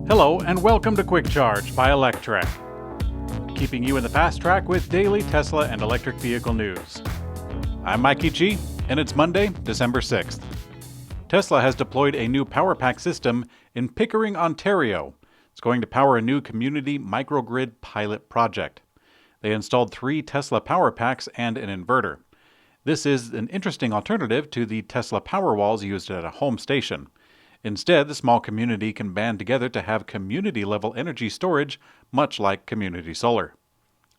Hello and welcome to Quick Charge by Electrek, keeping you in the fast track with daily Tesla and electric vehicle news. I'm Mikey G, and it's Monday, December 6th. Tesla has deployed a new Powerpack system in Pickering, Ontario. It's going to power a new community microgrid pilot project. They installed 3 Tesla Powerpacks and an inverter. This is an interesting alternative to the Tesla Powerwalls used at a home station. Instead, the small community can band together to have community-level energy storage, much like community solar.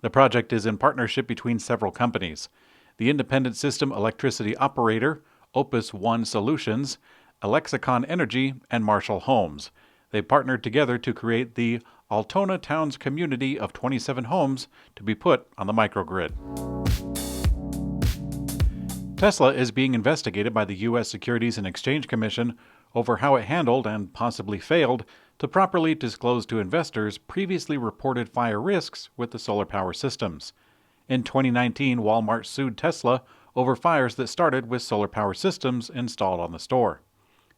The project is in partnership between several companies: the independent system electricity operator, Opus One Solutions, Alexicon Energy, and Marshall Homes. They partnered together to create the Altona Towns community of 27 homes to be put on the microgrid. Tesla is being investigated by the U.S. Securities and Exchange Commission over how it handled and possibly failed to properly disclose to investors previously reported fire risks with the solar power systems. In 2019, Walmart sued Tesla over fires that started with solar power systems installed on the store.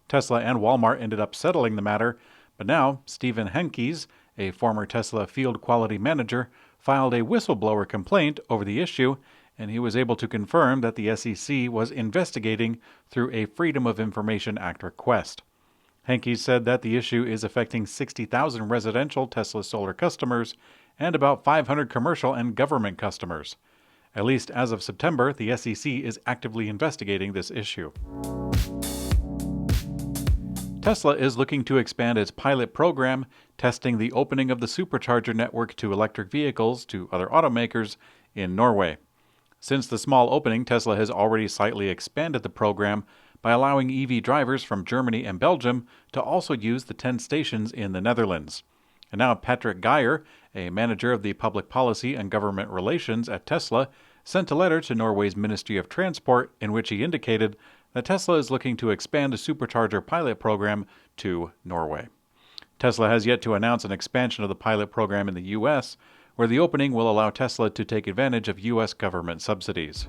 Tesla and Walmart ended up settling the matter, but now Stephen Henkes, a former Tesla field quality manager, filed a whistleblower complaint over the issue, and he was able to confirm that the SEC was investigating through a Freedom of Information Act request. Henkes said that the issue is affecting 60,000 residential Tesla solar customers and about 500 commercial and government customers. At least as of September, the SEC is actively investigating this issue. Tesla is looking to expand its pilot program, testing the opening of the Supercharger network to electric vehicles to other automakers in Norway. Since the small opening, Tesla has already slightly expanded the program by allowing EV drivers from Germany and Belgium to also use the 10 stations in the Netherlands. And now Patrick Geyer, a manager of the public policy and government relations at Tesla, sent a letter to Norway's Ministry of Transport in which he indicated that Tesla is looking to expand a supercharger pilot program to Norway. Tesla has yet to announce an expansion of the pilot program in the U.S., where the opening will allow Tesla to take advantage of U.S. government subsidies.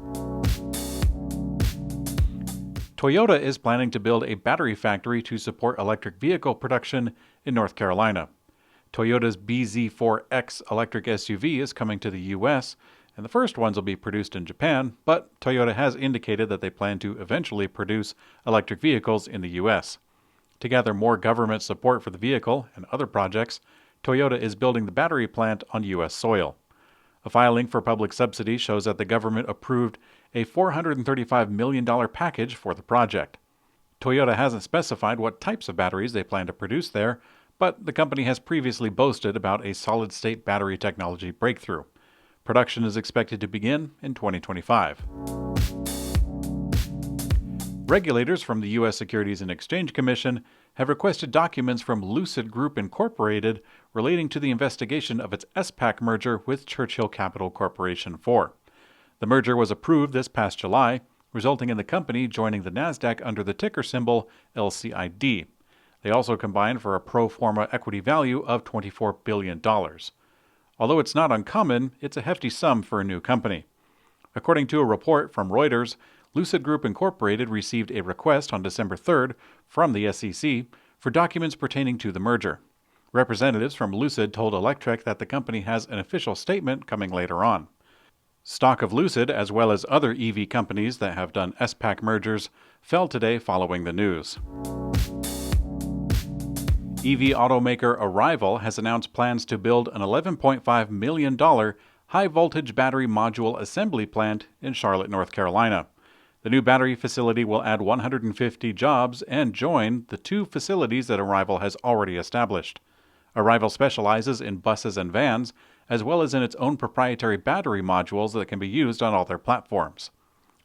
Toyota is planning to build a battery factory to support electric vehicle production in North Carolina. Toyota's BZ4X electric SUV is coming to the U.S., and the first ones will be produced in Japan, but Toyota has indicated that they plan to eventually produce electric vehicles in the U.S. To gather more government support for the vehicle and other projects, Toyota is building the battery plant on U.S. soil. A filing for public subsidy shows that the government approved a $435 million package for the project. Toyota hasn't specified what types of batteries they plan to produce there, but the company has previously boasted about a solid-state battery technology breakthrough. Production is expected to begin in 2025. Regulators from the U.S. Securities and Exchange Commission have requested documents from Lucid Group Incorporated relating to the investigation of its SPAC merger with Churchill Capital Corporation 4. The merger was approved this past July, resulting in the company joining the NASDAQ under the ticker symbol LCID. They also combined for a pro forma equity value of $24 billion. Although it's not uncommon, it's a hefty sum for a new company. According to a report from Reuters, Lucid Group Incorporated received a request on December 3rd from the SEC for documents pertaining to the merger. Representatives from Lucid told Electrek that the company has an official statement coming later on. Stock of Lucid, as well as other EV companies that have done SPAC mergers, fell today following the news. EV automaker Arrival has announced plans to build an $11.5 million high-voltage battery module assembly plant in Charlotte, North Carolina. The new battery facility will add 150 jobs and join the 2 facilities that Arrival has already established. Arrival specializes in buses and vans, as well as in its own proprietary battery modules that can be used on all their platforms.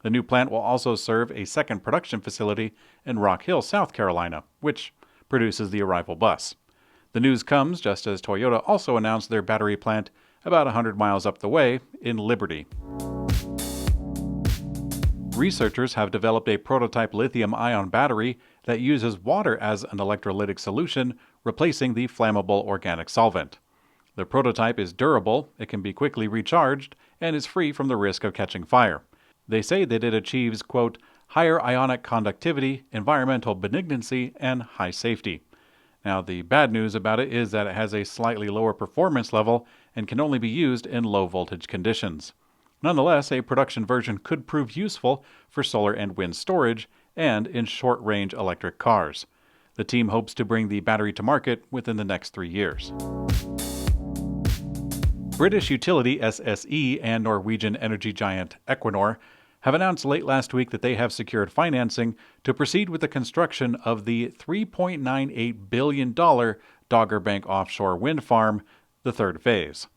The new plant will also serve a second production facility in Rock Hill, South Carolina, which produces the Arrival bus. The news comes just as Toyota also announced their battery plant about 100 miles up the way in Liberty. Researchers have developed a prototype lithium-ion battery that uses water as an electrolytic solution, replacing the flammable organic solvent. The prototype is durable, it can be quickly recharged, and is free from the risk of catching fire. They say that it achieves, quote, higher ionic conductivity, environmental benignancy, and high safety. Now, the bad news about it is that it has a slightly lower performance level and can only be used in low voltage conditions. Nonetheless, a production version could prove useful for solar and wind storage and in short-range electric cars. The team hopes to bring the battery to market within the next 3 years. British utility SSE and Norwegian energy giant Equinor have announced late last week that they have secured financing to proceed with the construction of the $3.98 billion Dogger Bank offshore wind farm, the third phase.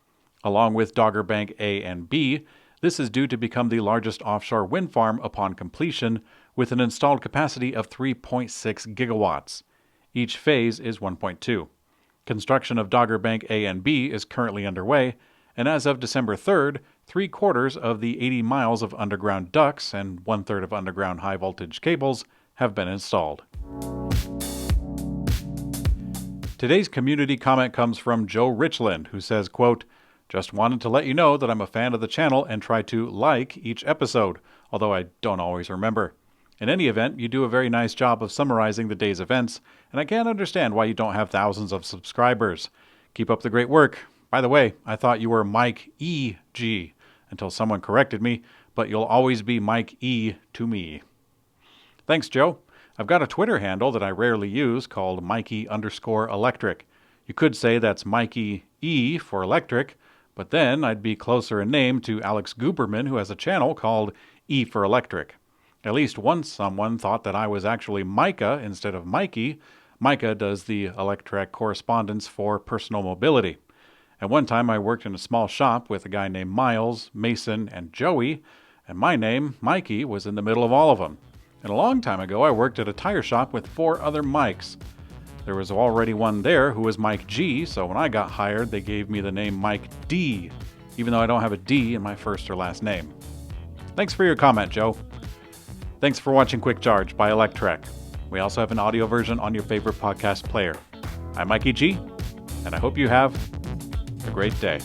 Along with Dogger Bank A and B, this is due to become the largest offshore wind farm upon completion, with an installed capacity of 3.6 gigawatts. Each phase is 1.2. Construction of Dogger Bank A and B is currently underway, and as of December 3rd, 3/4 of the 80 miles of underground ducts and 1/3 of underground high-voltage cables have been installed. Today's community comment comes from Joe Richland, who says, quote, "Just wanted to let you know that I'm a fan of the channel and try to like each episode, although I don't always remember. In any event, you do a very nice job of summarizing the day's events, and I can't understand why you don't have thousands of subscribers. Keep up the great work. By the way, I thought you were Mike E.G. until someone corrected me, but you'll always be Mike E. to me." Thanks, Joe. I've got a Twitter handle that I rarely use called Mikey_Electrek. You could say that's Mikey E for electric, but then I'd be closer in name to Alex Guberman, who has a channel called E for Electric. At least once someone thought that I was actually Micah instead of Mikey. Micah does the Electrek correspondence for personal mobility. At one time, I worked in a small shop with a guy named Miles, Mason, and Joey, and my name, Mikey, was in the middle of all of them. And a long time ago, I worked at a tire shop with 4 other Mikes. There was already one there who was Mike G, so when I got hired, they gave me the name Mike D, even though I don't have a D in my first or last name. Thanks for your comment, Joe. Thanks for watching Quick Charge by Electrek. We also have an audio version on your favorite podcast player. I'm Mikey G, and I hope you have a great day.